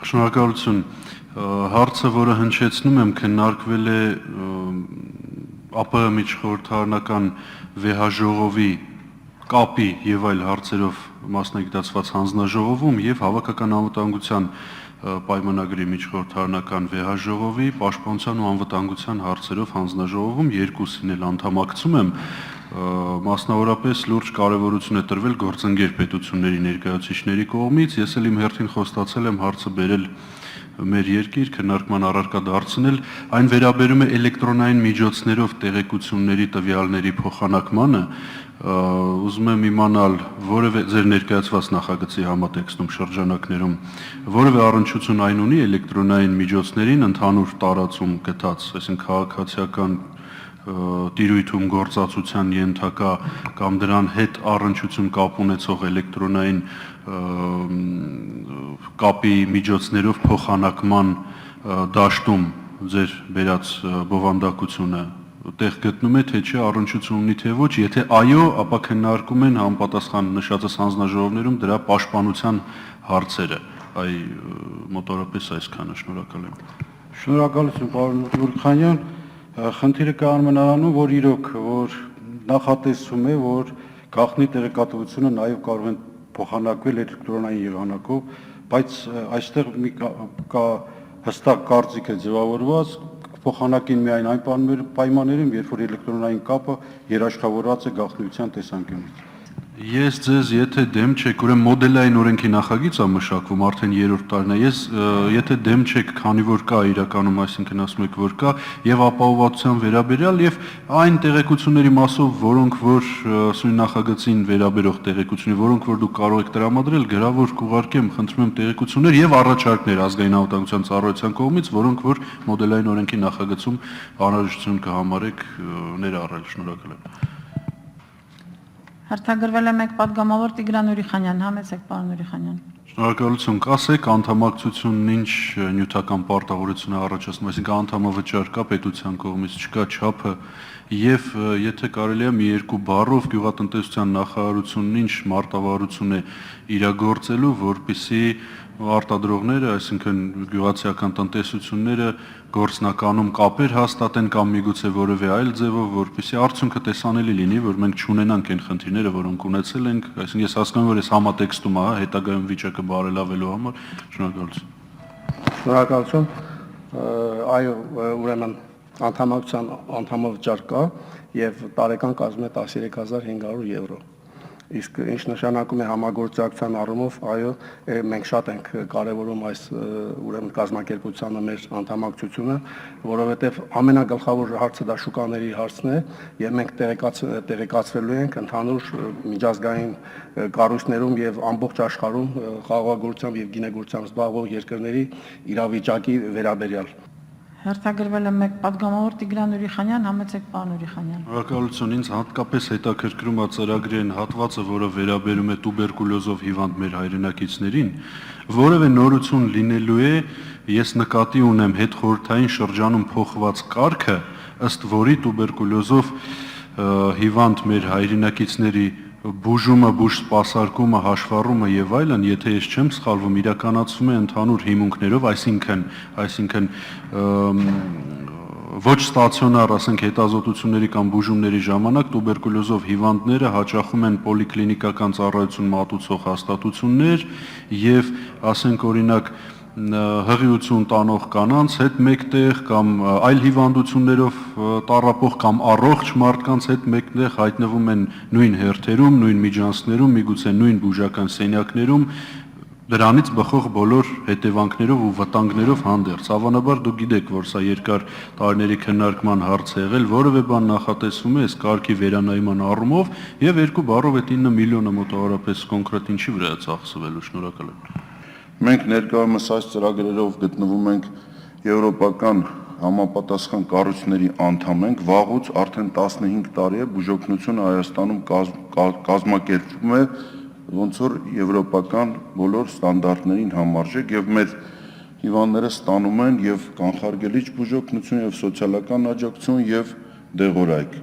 Շնորհակալություն։ Հարցը, որը հնչեցնում եմ, քննարկվել է ԱՊՀ միջխորհրդարանական վեհաժողովի կապի եւ այլ հարցերով մասնագիտացված հանձնաժողովում եւ Հավաքական անվտանգության պայմանագրի միջխորհրդարանական վեհաժողովի պաշտպանության ու անվտանգության հարցերով հանձնաժողովում երկուսին էլ անդամակցում եմ, մասնավորապես լուրջ կարևորություն է տրվել գործընկեր պետությունների ներկայացուցիչների կողմից, ես էլ իմ հերթին խոստացել եմ հարցը բերել մեր երկիր քննարկման առարկա դարձնել, այն վերաբերում է էլեկտրոնային միջոցներով տեղեկությունների տվյալների փոխանակմանը, ուզում եմ իմանալ որևէ ձեր ներկայացված նախագծի համատեքստում շրջանակներում որևէ առնչություն այն ունի էլեկտրոնային միջոցներին ընդհանուր տարածում գտած, այսինքն քաղաքացիական տիրույթում գործածության ենթակա կամ դրան հետ առնչություն կապ ունեցող էլեկտրոնային կապի միջոցներով փոխանակման դաշտում ձեր բերած բովանդակությունը տեղ գտնում է, թե չէ առնչություն ունի, թե ոչ, եթե այո, ապա քննարկում են համապատասխան նշածս հանձնաժողովներում դրա պաշտպանության հարցերը, այ մոտավորապես այսքանը, շնորհակալ եմ։ Շնորհակալություն, պարոն Նուրքանյան, խնդիրը կայանում է նրանում, որ իրոք, որ նախատեսում է, որ գաղտնի տեղեկատվությունը նաև կարող են փոխանակվել էլեկտրոնային եղանակով, բայց այստեղ կա հստակ կարծիք է ձևավորված, փոխանակին միայն այն պայմաններում, երբ որ էլեկտրոնային կապը երաշխավորված է գաղտնիության տեսանկյունից։ Ես ձեզ եթե դեմ չեք, ուրեմն մոդելային օրենքի նախագիծ է մշակվում արդեն 3-րդ տարին է, ես եթե դեմ չեք, քանի որ կա իրականում, այսինքն ասում եք, որ կա եւ ապահովվածության վերաբերյալ եւ այն տեղեկությունների մասով, որոնք որ սույն նախագծին վերաբերող տեղեկություններ, որոնք որ դուք կարող եք տրամադրել, գրավոր կուղարկեմ, խնդրում եմ տեղեկություններ եւ առաջարկներ ազգային անվտանգության ծառայության կողմից, որոնք որ մոդելային օրենքի նախագծում անհրաժեշտություն կհամարեք ներառել, շնորհակալ եմ։ Հերթագրվել է մեկ պատգամավոր Տիգրան Ուրիխանյան, համեցեք պարոն Ուրիխանյան։ Շնորհակալություն, կասեք անդամակցությունն ինչ նյութական պարտավորություն է առաջացնում, այսինքն անդամավճար կա պետության կողմից, չկա չափը եւ եթե կարելի է մի երկու բառով գյուղատնտեսության նախարարությունն ինչ մարտավարություն է իրագործելու, որպեսզի արտադրողները, այսինքն գյուղացիական տնտեսությունները գործնականում կապեր հաստատեն կամ միգուցե որևէ այլ ձևով, որպեսզի արդյունքը տեսանելի լինի, որ մենք չունենանք այն խնդիրները, որոնք ունեցել ենք, այսինքն ես հասկանում եմ, որ այս համատեքստում է, հետագայում վիճակը բարելավելու համար, շնորհակալություն։ Շնորհակալություն, այո, ուրեմն անդամավճար կա եւ տարեկան կազմում է 13500 եվրո։ Իսկ ինչ նշանակում է համագործակցության առումով, այո, մենք շատ ենք կարևորում այս ուրեմն կազմակերպությանը մեր անդամակցությունը, որովհետև ամենագլխավոր հարցը դա շուկաների հարցն է, եւ մենք տեղեկացվելու ենք ընդհանուր միջազգային կառույցներում եւ ամբողջ աշխարհում խաղաղագործությամբ եւ գինեգործությամբ զբաղվող երկրների իրավիճակի վերաբերյալ։ Հերթագրվել է մեկ պատգամավոր Տիգրան Ուրիխանյան, համեցեք պարոն Ուրիխանյան։ Շնորհակալություն, ինձ հատկապես հետաքրքրում է ծրագրի այն հատվածը, որը վերաբերում է տուբերկուլոզով հիվանդ մեր հայրենակիցներին, որևէ նորություն լինելու է, ես նկատի ունեմ հետխորհրդային շրջանում փոխված կարգը, ըստ որի տուբերկուլոզով հիվանդ մեր հայրենակիցների բուժումը, բուժսպասարկումը, հաշվառումը եւ այլն, եթե ես չեմ սխալվում, իրականացվում է ընդհանուր հիմունքներով, այսինքն ոչ ստացիոնար, ասենք հետազոտությունների կամ բուժումների ժամանակ տուբերկուլոզով հիվանդները հաճախում են պոլիկլինիկական ծառայություն մատուցող հաստատություններ եւ ասենք օրինակ հղիություն տանող կանանց հետ մեկտեղ կամ այլ հիվանդություններով տառապող կամ առողջ մարդկանց հետ մեկտեղ հայտնվում են նույն հերթերում, նույն միջանցքներում, միգուցե նույն բուժական սենյակներում, դրանից բխող բոլոր հետևանքներով ու վտանգներով հանդերձ։ Հավանաբար դուք գիտեք, որ սա երկար տարիների քննարկման հարց է եղել, որևէ բան նախատեսվում է այս կարգի վերանայման առումով եւ 2 բառով այդ 9 միլիոնը մոտավորապես կոնկրետ ինչի վրա է ծախսվելու, շնորհակալ եմ։ Մենք ներկայումս այս ծրագրերով գտնվում ենք եվրոպական համապատասխան կառույցների անդամ ենք, վաղուց արդեն 15 տարի է բուժօգնությունը Հայաստանում կազմակերպվում է ոնց որ եվրոպական բոլոր ստանդարտներին համարժեք եւ մեր հիվանդները ստանում են եւ կանխարգելիչ բուժօգնություն եւ սոցիալական աջակցություն եւ դեղորայք։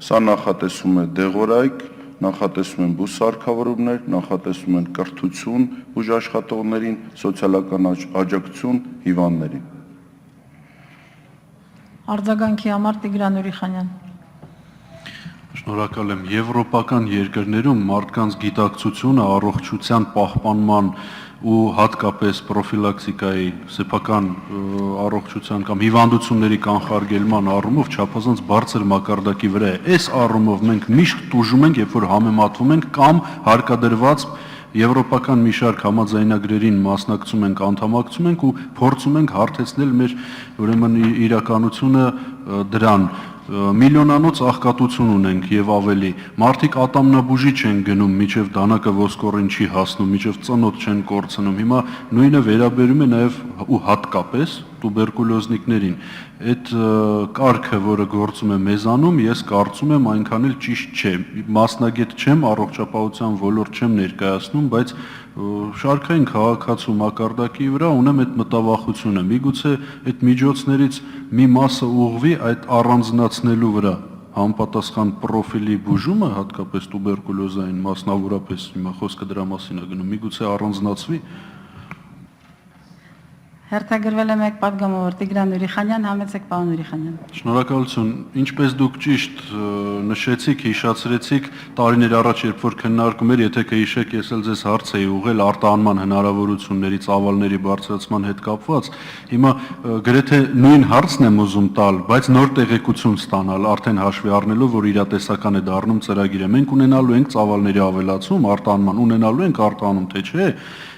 Սա նախատեսվում է դեղորայք, նախատեսում են բուսարկավորումներ, նախատեսում են կրթություն բուժաշխատողներին, սոցիալական աջակցություն հիվանդներին։ Արձագանքի համար Տիգրան Ուրիխանյան։ Շնորհակալ եմ։ Եվրոպական երկրներում մարդկանց գիտակցությունը առողջության պահպանման ու հատկապես պրոֆիլակտիկայի սեփական առողջության կամ հիվանդությունների կանխարգելման առումով չափազանց բարձր մակարդակի վրա է։ Այս առումով մենք միշտ տուժում ենք, երբ որ համեմատվում ենք կամ հարկադրված եվրոպական մի շարք համաձայնագրերին մասնակցում ենք, անդամակցում ենք ու փորձում ենք հարթեցնել մեր ուրեմն իրականությունը դրան։ Միլիոնանոց աղքատություն ունենք եւ ավելի։ Մարդիկ ատամնաբուժի չեն գնում, միջև դանակը ոսկորին չի հասնում, միջև ծնոտ չեն կորցնում։ Հիմա նույնը վերաբերում է նաեւ ու հատկապես տուբերկուլոզնիկներին։ Այդ կարգը, որը գործում է մեզանում, ես կարծում եմ այնքան էլ ճիշտ չէ։ Մասնագետ չեմ, առողջապահության ոլորտ չեմ ներկայացնում, բայց շարքային քաղաքացու մակարդակի վրա ունեմ այդ մտավախությունը։ Միգուցե այդ միջոցներից մի մասը ուղղվի այդ առանձնացնելու վրա համապատասխան պրոֆիլի բուժումը, հատկապես տուբերկուլոզային մասնավորապես, հիմա խոսքը դրա մասին է գնում, միգուցե առանձնացվի։ Հերթագրվել է մեկ պատգամավոր Տիգրան Ուրիխանյան, համեցեք պարոն Ուրիխանյան։ Շնորհակալություն։ Ինչպես դուք ճիշտ նշեցիք, հիշացրեցիք, տարիներ առաջ, երբ որ քննարկում էր, եթե կհիշեք, ես էլ ձեզ հարց էի ուղղել արտահանման հնարավորությունների, ծավալների բարձրացման հետ կապված։ Հիմա գրեթե նույն հարցն եմ ուզում տալ, բայց նոր տեղեկություն ստանալ, արդեն հաշվի առնելով, որ իրատեսական է դառնում ծրագիրը։ Մենք ունենալու ենք ծավալների ավելացում, արտահանման ունենալու ենք արտահանում, թե չէ։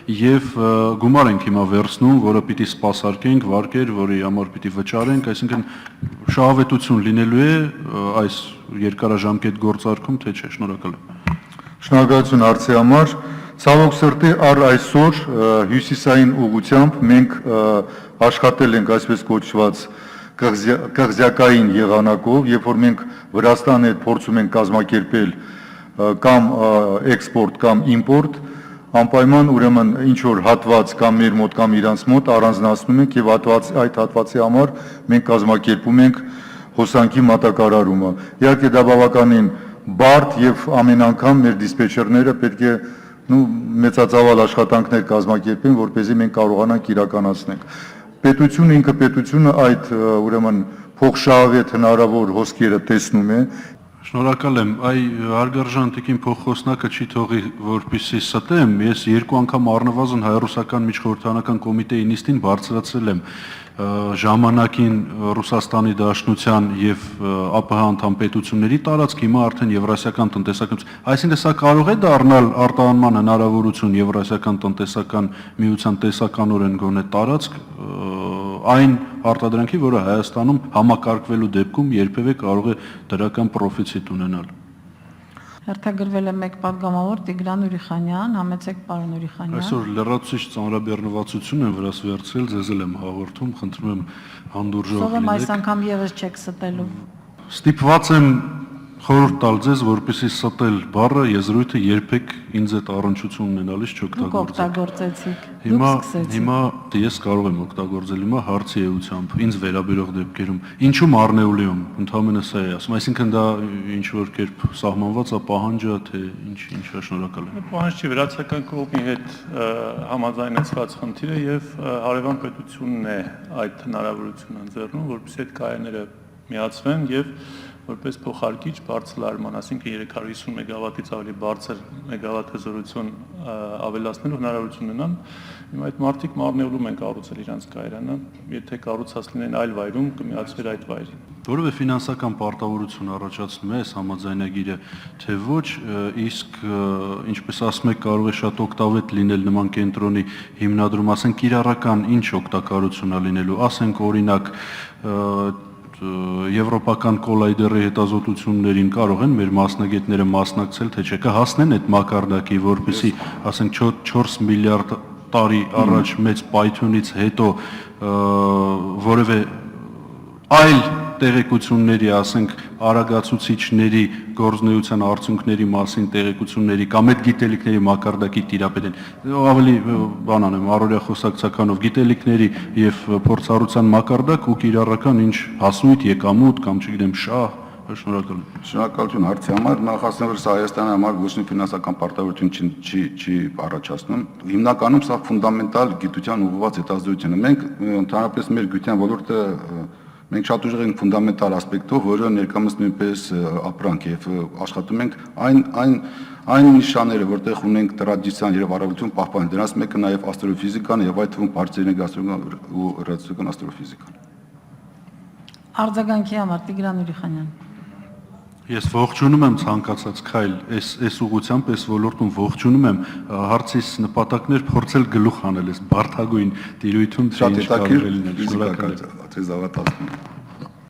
Եվ գումար ենք հիմա վերցնում, որը պիտի սպասարկենք, վարկեր, որի համար պիտի վճարենք, այսինքն շահավետություն լինելու է այս երկարաժամկետ գործարքում, թե չէ, շնորհակալ եմ։ Շնորհակալություն հարցի համար։ Ցավոք սրտի առ այսօր հյուսիսային ուղղությամբ մենք աշխատել ենք այսպես կոչված կղզյակային եղանակով, երբ որ մենք Վրաստանի հետ փորձում ենք կազմակերպել կամ էքսպորտ կամ իմպորտ, անպայման ուրեմն ինչ որ հատված կամ մեր մոտ կամ իրանց մոտ առանձնացնում ենք եւ այդ հատվածի համար մենք կազմակերպում ենք հոսանքի մատակարարումը։ Իհարկե դա բավականին բարդ եւ ամեն անգամ մեր դիսպեչերները պետք է մեծածավալ աշխատանքներ կազմակերպեն, որպեսզի մենք կարողանանք իրականացնենք։ Պետությունը ինքը պետությունը այդ ուրեմն փոխշահավետ հնարավոր հոսքերը տեսնում է։ Շնորհակալ եմ, հարգարժան տիկին փոխխոսնակը չի թողի, որպեսզի ստեմ, ես երկու անգամ առնվազն հայ-ռուսական միջխորհրդարանական կոմիտեի նիստին բարձրացրել եմ ժամանակին Ռուսաստանի Դաշնության եւ ԱՊՀ անդամ պետությունների տարածք, հիմա արդեն Եվրասիական տնտեսական, այսինքն սա կարող է դառնալ արտահանման հնարավորություն Եվրասիական տնտեսական միության տեսականորեն գոնե տարածք այն արտադրանքի, որը Հայաստանում համակարգվելու դեպքում երբևէ կարող է դրական պրոֆիցիտ ունենալ։ Հերթագրվել է մեկ պատգամավոր Տիգրան Ուրիխանյան, համեցեք պարոն Ուրիխանյան։ Այսօր լրացուցիչ ծանրաբեռնվածություն եմ վրաս վերցրել, ձեզ էլ եմ հաղորդում, խնդրում եմ հանդուրժող Սովեմ լինեք։ այս անգամ եւս չեք ստելու։ Ստիպված եմ խորհուրդ տալ ձեզ, որպեսզի ստել բառը եզրույթը երբեք ինձ այդ առնչություն ունենալիս չօգտագործեք։ Հիմա ես կարող եմ օգտագործել հիմա հարցի էությամբ, ինձ վերաբերող դեպքերում։ Ինչու Մարնեուլիում, ընդհանրապես սա է ասում, այսինքն դա ինչ որ կերպ սահմանված է պահանջը, թե ինչա, շնորհակալ եմ։ Պահանջ չի, վրացական կողմի հետ համաձայնեցված խնդիրը եւ հարևան պետությունն է այդ հնարավորությունը ընձեռնում, որպեսզի այդ կայանները միացվեն եւ որպես փոխարկիչ բարձրարման, այսինքն 350 մեգավատից ավելի բարձր մեգավատ հզորություն ավելացնելու հնարավորություն ունենան։ Հիմա այդ մարդիկ Մարնեուլում են կառուցել իրանց կայարանը, եթե կառուցած լինեն այլ վայրում, կմիացվեր այդ վայրին։ Որովհետև ֆինանսական պարտավորություն առաջացնում է այս համաձայնագիրը, թե ոչ, իսկ ինչպես ասում եք, կարող է շատ օգտավետ լինել նման կենտրոնի հիմնադրում, ասենք կիրառական ինչ օգտակարություն է լինելու, ասենք օրինակ եվրոպական կոլայդերի հետազոտություններին կարող են մեր մասնագետները մասնակցել, թե չէ, կհասնեն այդ մակարդակի, որպեսզի, ասենք 4 միլիարդ տարի առաջ մեծ պայթյունից հետո որևէ այլ տեղեկությունների, ասենք արագացուցիչների գործնեության արդյունքների մասին տեղեկությունների կամ այդ գիտելիքների մակարդակի տիրապետեն, ավելի բանանեմ, առօրյա խոսակցականով գիտելիքների եւ փորձառության մակարդակ ու կիրառական ինչ հասույթ, եկամուտ կամ չգիտեմ շահ, Շնորհակալ եմ։ Շնորհակալություն հարցի համար։ Նախ ասեմ, որ սա Հայաստանի համար ոչ մի ֆինանսական պարտավորություն չի առաջացնում։ Հիմնականում սա ֆունդամենտալ գիտության ուղղված հետազոտություն է։ Մենք ընդհանրապես մեր գիտության ոլորտը մենք շատ ուժեղ ենք ֆունդամենտալ ասպեկտով, որը ներկայումս նույնպես ապրանք եւ աշխատում ենք այն նիշաները, որտեղ ունենք տրադիցիան եւ առավելություն պահպանել։ Դրանց մեկը նաեւ աստրոֆիզիկան եւ այդ թվում բարձր էներգիական ու ռադիացիոն աստրոֆիզիկան։ Արձագանքի համար Տիգրան Ուրիխանյան։ Ես ողջունում եմ ցանկացած քայլ, այս ուղղությամբ, այս ոլորտում ողջունում եմ հարցիս նպատակներ փորձել գլուխ անել այս բարդագույն տիրույթում, Շատ ինչ կարող է հետաքրքիր լինել։ ֆիզիկական ծեզավատացում։